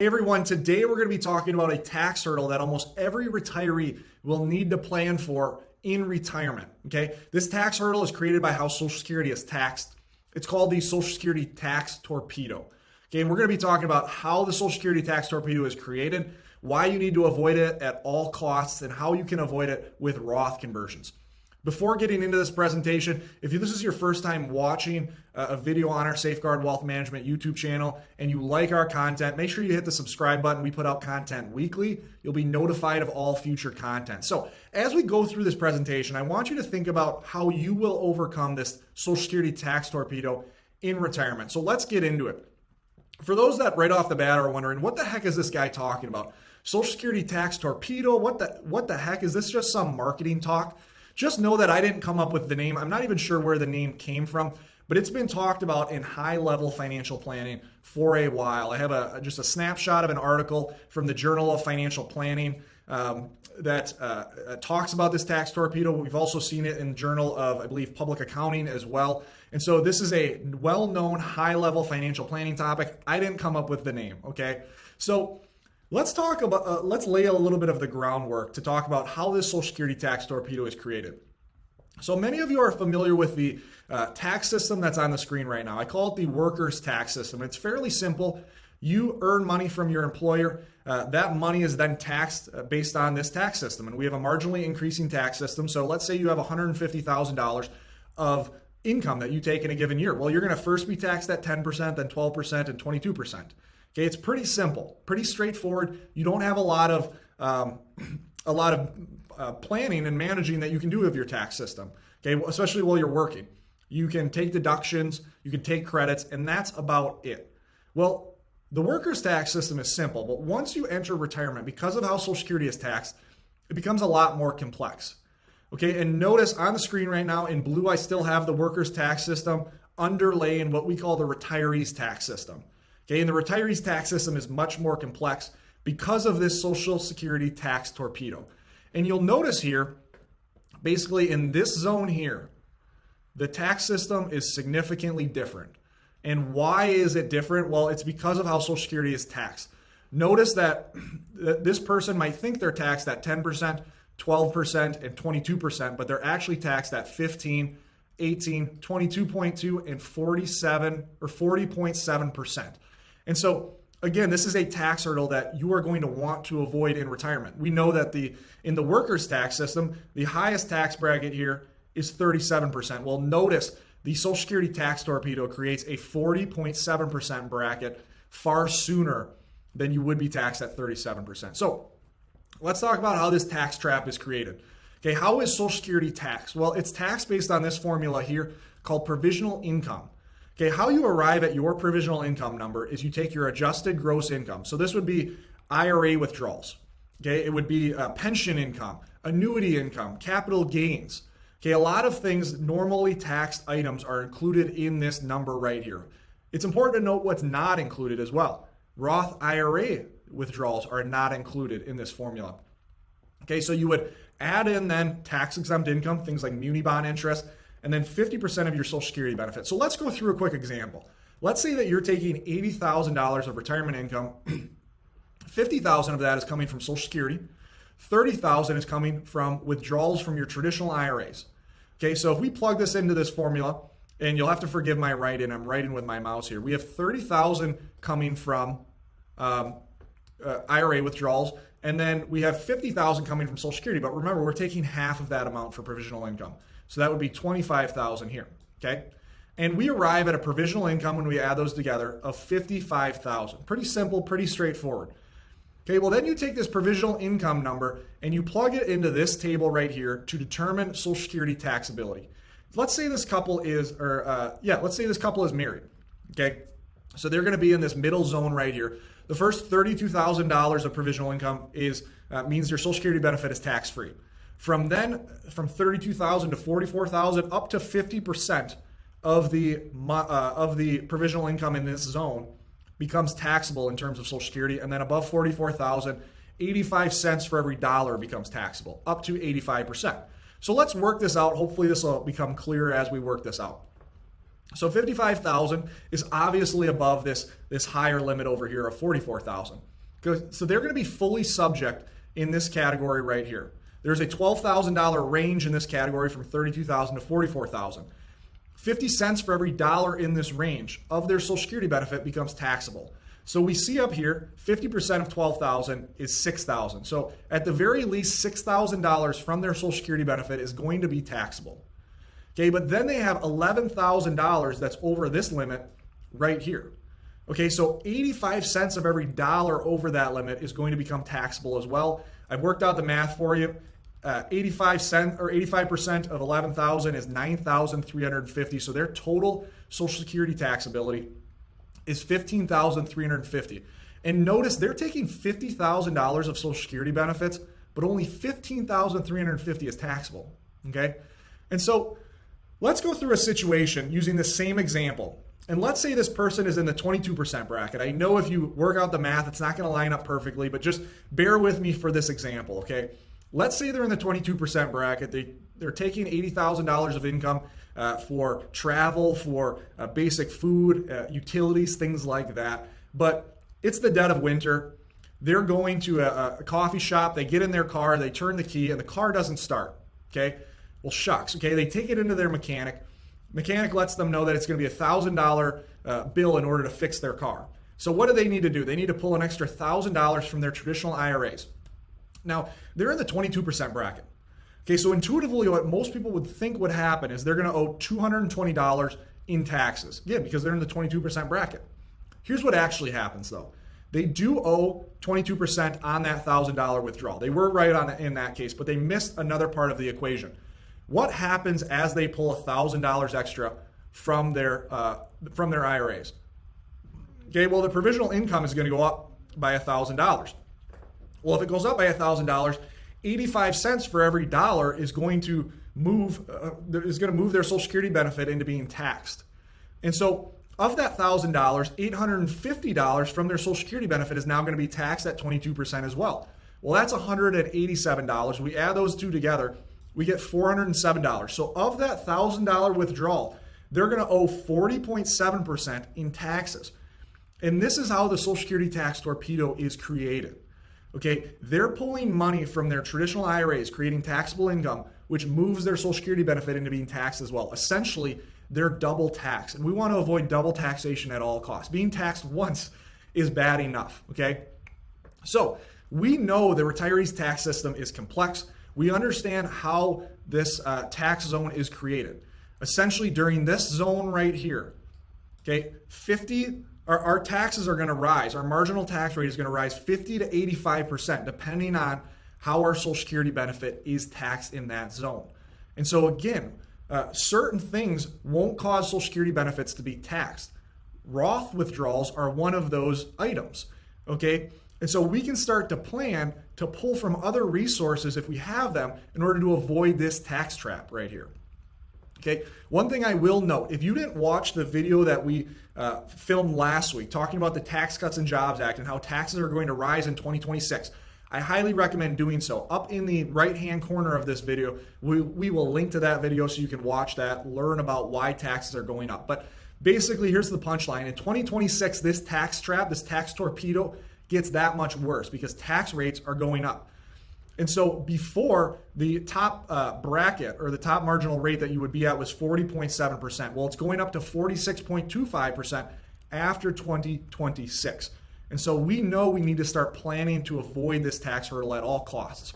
Hey everyone, today we're going to be talking about a tax hurdle that almost every retiree will need to plan for in retirement. Okay, this tax hurdle is created by how Social Security is taxed. It's called the Social Security Tax Torpedo. Okay, and we're going to be talking about how the Social Security Tax Torpedo is created, why you need to avoid it at all costs, and how you can avoid it with Roth conversions. Before getting into this presentation, if this is your first time watching a video on our Safeguard Wealth Management YouTube channel and you like our content, make sure you hit the subscribe button. We put out content weekly. You'll be notified of all future content. So as we go through this presentation, I want you to think about how you will overcome this Social Security Tax Torpedo in retirement. So let's get into it. For those that right off the bat are wondering, what the heck is this guy talking about? Social Security Tax Torpedo? What the heck? Is this just some marketing talk? Just know that I didn't come up with the name. I'm not even sure where the name came from, but it's been talked about in high-level financial planning for a while. I have just a snapshot of an article from the Journal of Financial Planning that talks about this tax torpedo. We've also seen it in the Journal of, I believe, Public Accounting as well. And so this is a well-known high-level financial planning topic. I didn't come up with the name, okay? So let's talk about, let's lay a little bit of the groundwork to talk about how this Social Security Tax Torpedo is created. So many of you are familiar with the tax system that's on the screen right now. I call it the workers' tax system. It's fairly simple. You earn money from your employer. That money is then taxed based on this tax system. And we have a marginally increasing tax system. So let's say you have $150,000 of income that you take in a given year. Well, you're going to first be taxed at 10%, then 12%, and 22%. Okay, it's pretty simple, pretty straightforward. You don't have a lot of planning and managing that you can do with your tax system. Okay, especially while you're working. You can take deductions, you can take credits, and that's about it. Well, the workers' tax system is simple, but once you enter retirement, because of how Social Security is taxed, it becomes a lot more complex. Okay, and notice on the screen right now in blue, I still have the workers' tax system underlaying what we call the retirees' tax system. Okay, and the retirees' tax system is much more complex because of this Social Security Tax Torpedo. And you'll notice here, basically in this zone here, the tax system is significantly different. And why is it different? Well, it's because of how Social Security is taxed. Notice that this person might think they're taxed at 10%, 12%, and 22%, but they're actually taxed at 15, 18, 22.2, and 47 or 40.7%. And so, again, this is a tax hurdle that you are going to want to avoid in retirement. We know that in the workers' tax system, the highest tax bracket here is 37%. Well, notice the Social Security Tax Torpedo creates a 40.7% bracket far sooner than you would be taxed at 37%. So let's talk about how this tax trap is created. Okay, how is Social Security taxed? Well, it's taxed based on this formula here called provisional income. Okay, how you arrive at your provisional income number is you take your adjusted gross income. So this would be IRA withdrawals. Okay, it would be pension income, annuity income, capital gains. Okay, a lot of things, normally taxed items, are included in this number right here. It's important to note what's not included as well. Roth IRA withdrawals are not included in this formula. Okay, so you would add in then tax-exempt income, things like muni bond interest, and then 50% of your Social Security benefit. So let's go through a quick example. Let's say that you're taking $80,000 of retirement income. $50,000 of that is coming from Social Security. $30,000 is coming from withdrawals from your traditional IRAs. Okay, so if we plug this into this formula, and you'll have to forgive my writing, I'm writing with my mouse here. We have $30,000 coming from IRA withdrawals, and then we have $50,000 coming from Social Security. But remember, we're taking half of that amount for provisional income. So that would be $25,000 here, okay? And we arrive at a provisional income when we add those together of $55,000. Pretty simple, pretty straightforward. Okay, well then you take this provisional income number and you plug it into this table right here to determine Social Security taxability. Let's say this couple is, let's say this couple is married, okay? So they're gonna be in this middle zone right here. The first $32,000 of provisional income means their Social Security benefit is tax-free. From $32,000 to $44,000 up to 50% of the provisional income in this zone becomes taxable in terms of Social Security, and then above $44,000, 85 cents for every dollar becomes taxable, up to 85%. So let's work this out. Hopefully this will become clearer as we work this out. So 55,000 is obviously above this higher limit over here of 44,000. So they're going to be fully subject in this category right here. There's a $12,000 range in this category from 32,000 to 44,000. 50 cents for every dollar in this range of their Social Security benefit becomes taxable. So we see up here, 50% of 12,000 is 6,000. So at the very least, $6,000 from their Social Security benefit is going to be taxable. Okay, but then they have $11,000 that's over this limit right here. Okay, so 85 cents of every dollar over that limit is going to become taxable as well. I've worked out the math for you. 85% of 11,000 is 9,350. So their total Social Security taxability is 15,350. And notice they're taking $50,000 of Social Security benefits, but only 15,350 is taxable. Okay, and so let's go through a situation using the same example. And let's say this person is in the 22% bracket. I know if you work out the math, it's not going to line up perfectly, but just bear with me for this example, okay? Let's say they're in the 22% bracket. They're taking $80,000 of income for travel, for basic food, utilities, things like that. But it's the dead of winter. They're going to a coffee shop. They get in their car. They turn the key, and the car doesn't start, okay? Well, shucks, okay? They take it into their mechanic. Mechanic lets them know that it's going to be a $1,000 bill in order to fix their car. So what do they need to do? They need to pull an extra $1,000 from their traditional IRAs. Now, they're in the 22% bracket. Okay, so intuitively, what most people would think would happen is they're going to owe $220 in taxes. Yeah, because they're in the 22% bracket. Here's what actually happens, though. They do owe 22% on that $1,000 withdrawal. They were right on in that case, but they missed another part of the equation. What happens as they pull $1,000 extra from their IRAs? Okay, well, the provisional income is going to go up by $1,000. Well, if it goes up by $1,000, 85 cents for every dollar is going to move their Social Security benefit into being taxed. And so of that $1,000, $850 from their Social Security benefit is now going to be taxed at 22% as well. Well, that's $187. We add those two together, we get $407. So of that $1,000 withdrawal, they're going to owe 40.7% in taxes. And this is how the Social Security Tax Torpedo is created. Okay, they're pulling money from their traditional IRAs, creating taxable income, which moves their Social Security benefit into being taxed as well. Essentially, they're double taxed, and we want to avoid double taxation at all costs. Being taxed once is bad enough, okay? So we know the retirees' tax system is complex. We understand how this tax zone is created. Essentially, during this zone right here, okay, our taxes are going to rise. Our marginal tax rate is going to rise 50 to 85%, depending on how our Social Security benefit is taxed in that zone. And so again, certain things won't cause Social Security benefits to be taxed. Roth withdrawals are one of those items, okay? And so we can start to plan to pull from other resources if we have them in order to avoid this tax trap right here. Okay, one thing I will note, if you didn't watch the video that we filmed last week talking about the Tax Cuts and Jobs Act and how taxes are going to rise in 2026, I highly recommend doing so. Up in the right-hand corner of this video, we will link to that video so you can watch that, learn about why taxes are going up. But basically, here's the punchline. In 2026, this tax trap, this tax torpedo, gets that much worse because tax rates are going up. And so before, the top bracket or the top marginal rate that you would be at was 40.7%. Well, it's going up to 46.25% after 2026. And so we know we need to start planning to avoid this tax hurdle at all costs.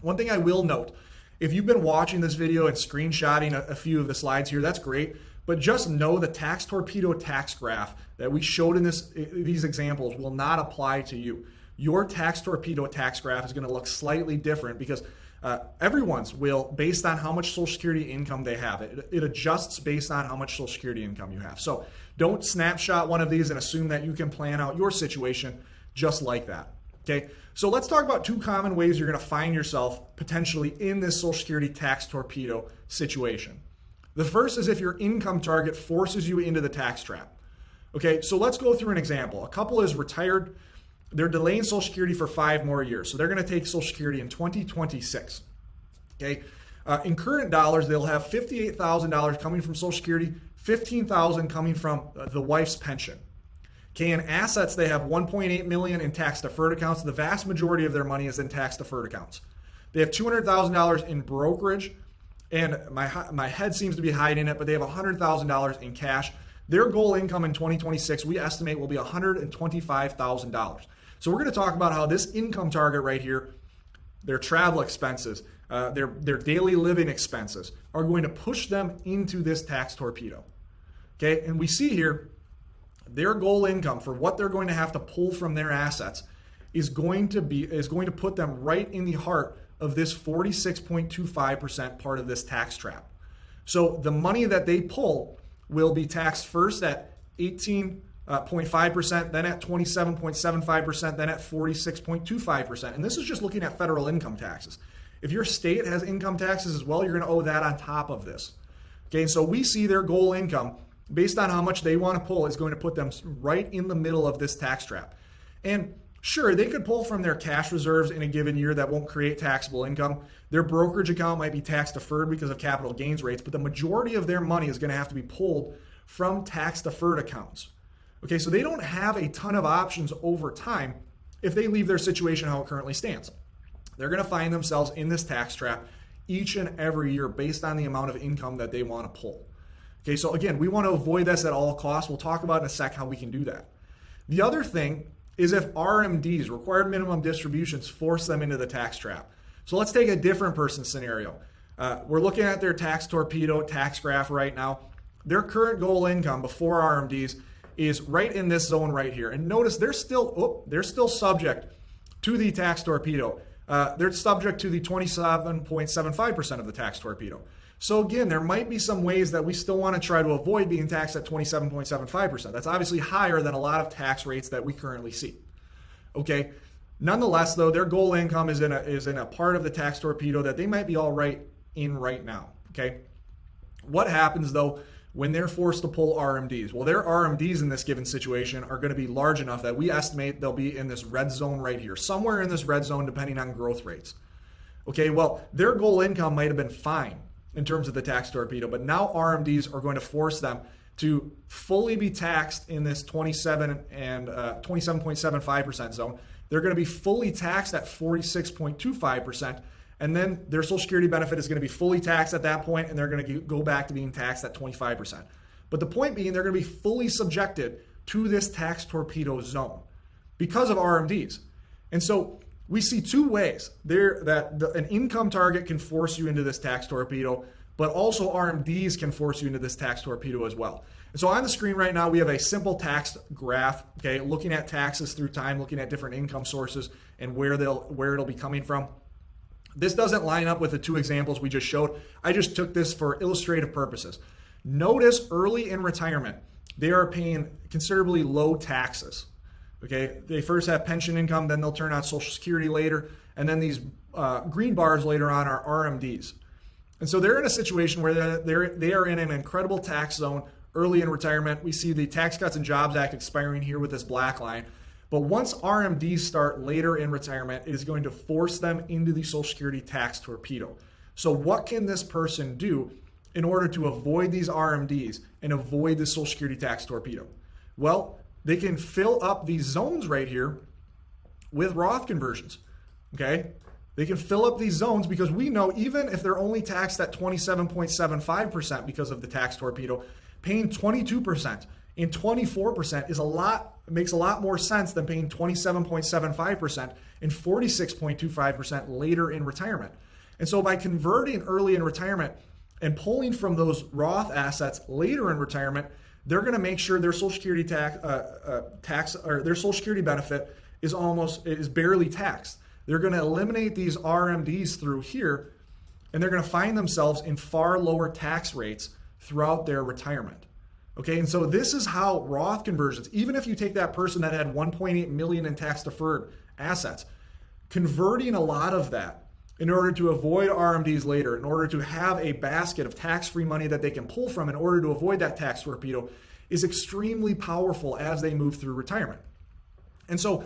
One thing I will note, if you've been watching this video and screenshotting a few of the slides here, that's great. But just know the tax torpedo tax graph that we showed in these examples will not apply to you. Your tax torpedo tax graph is going to look slightly different because everyone's will based on how much Social Security income they have. It adjusts based on how much Social Security income you have. So don't snapshot one of these and assume that you can plan out your situation just like that. Okay, so let's talk about two common ways you're going to find yourself potentially in this Social Security tax torpedo situation. The first is if your income target forces you into the tax trap. Okay, so let's go through an example. A couple is retired. They're delaying Social Security for 5 more years. So they're going to take Social Security in 2026. Okay. In current dollars, they'll have $58,000 coming from Social Security, $15,000 coming from the wife's pension. Okay, in assets, they have $1.8 million in tax-deferred accounts. The vast majority of their money is in tax-deferred accounts. They have $200,000 in brokerage, and my head seems to be hiding it, but they have $100,000 in cash. Their goal income in 2026, we estimate, will be $125,000. So we're going to talk about how this income target right here, their travel expenses, their daily living expenses, are going to push them into this tax torpedo. Okay, and we see here their goal income for what they're going to have to pull from their assets is going to put them right in the heart of this 46.25% part of this tax trap. So the money that they pull will be taxed first at 18.5%, then at 27.75%, then at 46.25%. And this is just looking at federal income taxes. If your state has income taxes as well, you're going to owe that on top of this. Okay, so we see their goal income based on how much they want to pull is going to put them right in the middle of this tax trap. And sure, they could pull from their cash reserves in a given year that won't create taxable income. Their brokerage account might be tax deferred because of capital gains rates, but the majority of their money is going to have to be pulled from tax deferred accounts. Okay, so they don't have a ton of options over time if they leave their situation how it currently stands. They're going to find themselves in this tax trap each and every year based on the amount of income that they want to pull. Okay, so again, we want to avoid this at all costs. We'll talk about in a sec how we can do that. The other thing is if RMDs, required minimum distributions, force them into the tax trap. So let's take a different person scenario. We're looking at their tax torpedo tax graph right now. Their current goal income before RMDs is right in this zone right here. And notice they're still subject to the tax torpedo. They're subject to the 27.75% of the tax torpedo. So again, there might be some ways that we still want to try to avoid being taxed at 27.75%. That's obviously higher than a lot of tax rates that we currently see. Okay. Nonetheless, though, their goal income is in a part of the tax torpedo that they might be all right in right now. Okay. What happens though when they're forced to pull RMDs? Well, their RMDs in this given situation are going to be large enough that we estimate they'll be in this red zone right here, somewhere in this red zone, depending on growth rates. Okay. Well, their goal income might have been fine in terms of the tax torpedo, but now RMDs are going to force them to fully be taxed in this 27.75% zone. They're going to be fully taxed at 46.25%, and then their Social Security benefit is going to be fully taxed at that point, and they're going to go back to being taxed at 25%. But the point being, they're going to be fully subjected to this tax torpedo zone because of RMDs. And so we see two ways there that an income target can force you into this tax torpedo, but also RMDs can force you into this tax torpedo as well. And so on the screen right now, we have a simple tax graph, okay, looking at taxes through time, looking at different income sources and where it'll be coming from. This doesn't line up with the two examples we just showed. I just took this for illustrative purposes. Notice early in retirement, they are paying considerably low taxes. Okay, they first have pension income, then they'll turn on Social Security later, and then these green bars later on are RMDs. And so they're in a situation where they are in an incredible tax zone early in retirement. We see the Tax Cuts and Jobs Act expiring here with this black line. But once RMDs start later in retirement, it is going to force them into the Social Security tax torpedo. So what can this person do in order to avoid these RMDs and avoid the Social Security tax torpedo? Well, they can fill up these zones right here with Roth conversions, okay? They can fill up these zones because we know even if they're only taxed at 27.75% because of the tax torpedo, paying 22% and 24% makes a lot more sense than paying 27.75% and 46.25% later in retirement. And so by converting early in retirement and pulling from those Roth assets later in retirement, they're going to make sure their Social Security tax or their Social Security benefit is barely taxed. They're going to eliminate these RMDs through here, and they're going to find themselves in far lower tax rates throughout their retirement. Okay, and so this is how Roth conversions, even if you take that person that had 1.8 million in tax deferred assets, converting a lot of that in order to avoid RMDs later, in order to have a basket of tax-free money that they can pull from in order to avoid that tax torpedo, is extremely powerful as they move through retirement. And so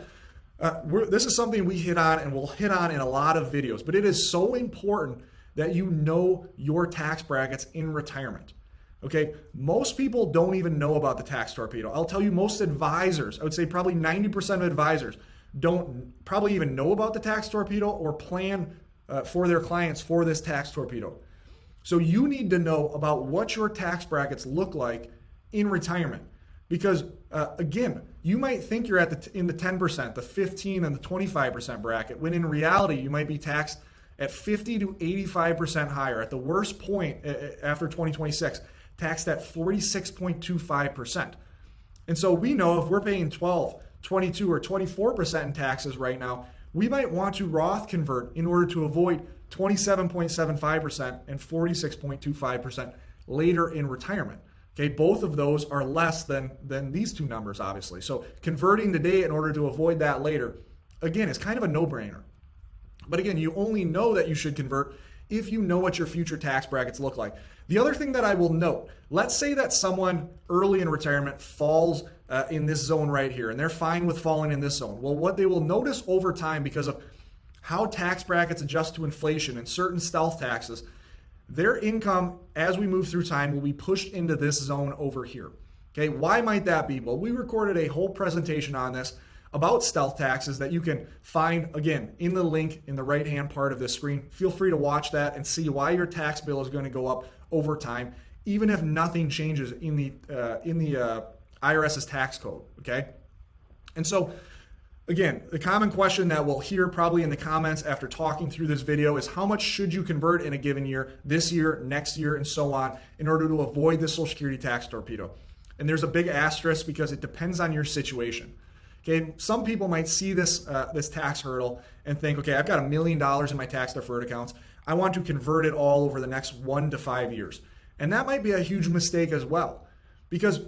this is something we hit on and we'll hit on in a lot of videos, but it is so important that you know your tax brackets in retirement. Okay, most people don't even know about the tax torpedo. I'll tell you, most advisors, I would say probably 90% of advisors don't probably even know about the tax torpedo or plan for their clients for this tax torpedo. So you need to know about what your tax brackets look like in retirement. Because again, you might think you're in the 10%, the 15 and the 25% bracket, when in reality, you might be taxed at 50 to 85% higher. At the worst point after 2026, taxed at 46.25%. And so we know if we're paying 12, 22, or 24% in taxes right now, we might want to Roth convert in order to avoid 27.75% and 46.25% later in retirement. Okay, both of those are less than these two numbers, obviously. So converting today in order to avoid that later, again, is kind of a no-brainer. But again, you only know that you should convert if you know what your future tax brackets look like. The other thing that I will note, let's say that someone early in retirement falls in this zone right here, and they're fine with falling in this zone. Well, what they will notice over time, because of how tax brackets adjust to inflation and certain stealth taxes, their income as we move through time will be pushed into this zone over here. Okay, why might that be? Well, we recorded a whole presentation on this about stealth taxes that you can find, again, in the link in the right-hand part of this screen. Feel free to watch that and see why your tax bill is going to go up over time, even if nothing changes in the IRS's tax code, okay? And so, again, the common question that we'll hear probably in the comments after talking through this video is how much should you convert in a given year, this year, next year, and so on, in order to avoid the Social Security tax torpedo? And there's a big asterisk because it depends on your situation. Okay, some people might see this tax hurdle and think, okay, I've got $1 million in my tax deferred accounts. I want to convert it all over the next 1 to 5 years. And that might be a huge mistake as well. Because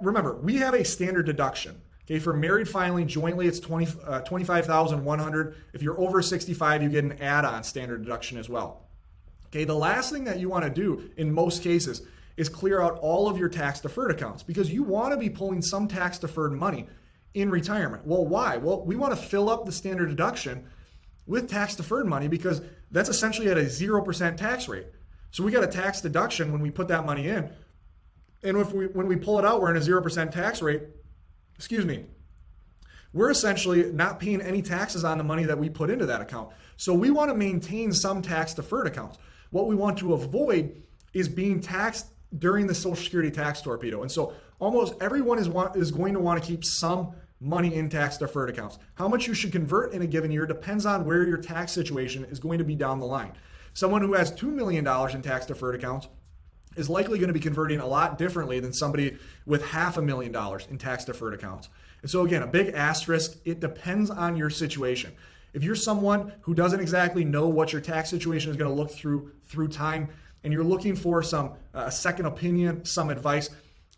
remember, we have a standard deduction. Okay, for married filing jointly, it's $25,100. If you're over 65, you get an add-on standard deduction as well. Okay, the last thing that you want to do in most cases is clear out all of your tax deferred accounts, because you want to be pulling some tax deferred money in retirement. Well, why? Well, we want to fill up the standard deduction with tax deferred money because that's essentially at a 0% tax rate. So we got a tax deduction when we put that money in. And when we pull it out, we're in a 0% tax rate. Excuse me. We're essentially not paying any taxes on the money that we put into that account. So we want to maintain some tax deferred accounts. What we want to avoid is being taxed during the Social Security tax torpedo. And so almost everyone is going to want to keep some money in tax deferred accounts. How much you should convert in a given year depends on where your tax situation is going to be down the line. Someone who has $2 million in tax deferred accounts is likely going to be converting a lot differently than somebody with $500,000 in tax deferred accounts. And so again, a big asterisk, it depends on your situation. If you're someone who doesn't exactly know what your tax situation is going to look through time, and you're looking for some second opinion, some advice,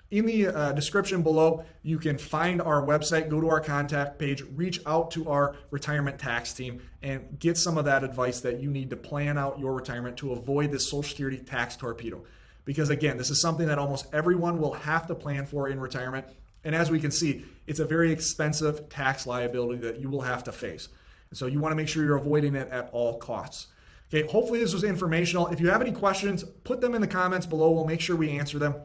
in the description below, you can find our website, go to our contact page, reach out to our retirement tax team, and get some of that advice that you need to plan out your retirement to avoid this Social Security tax torpedo. Because again, this is something that almost everyone will have to plan for in retirement. And as we can see, it's a very expensive tax liability that you will have to face. And so you want to make sure you're avoiding it at all costs. Okay, hopefully this was informational. If you have any questions, put them in the comments below. We'll make sure we answer them.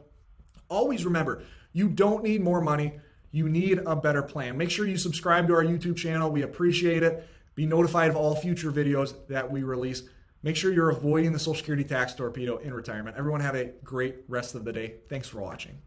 Always remember, you don't need more money. You need a better plan. Make sure you subscribe to our YouTube channel. We appreciate it. Be notified of all future videos that we release. Make sure you're avoiding the Social Security tax torpedo in retirement. Everyone have a great rest of the day. Thanks for watching.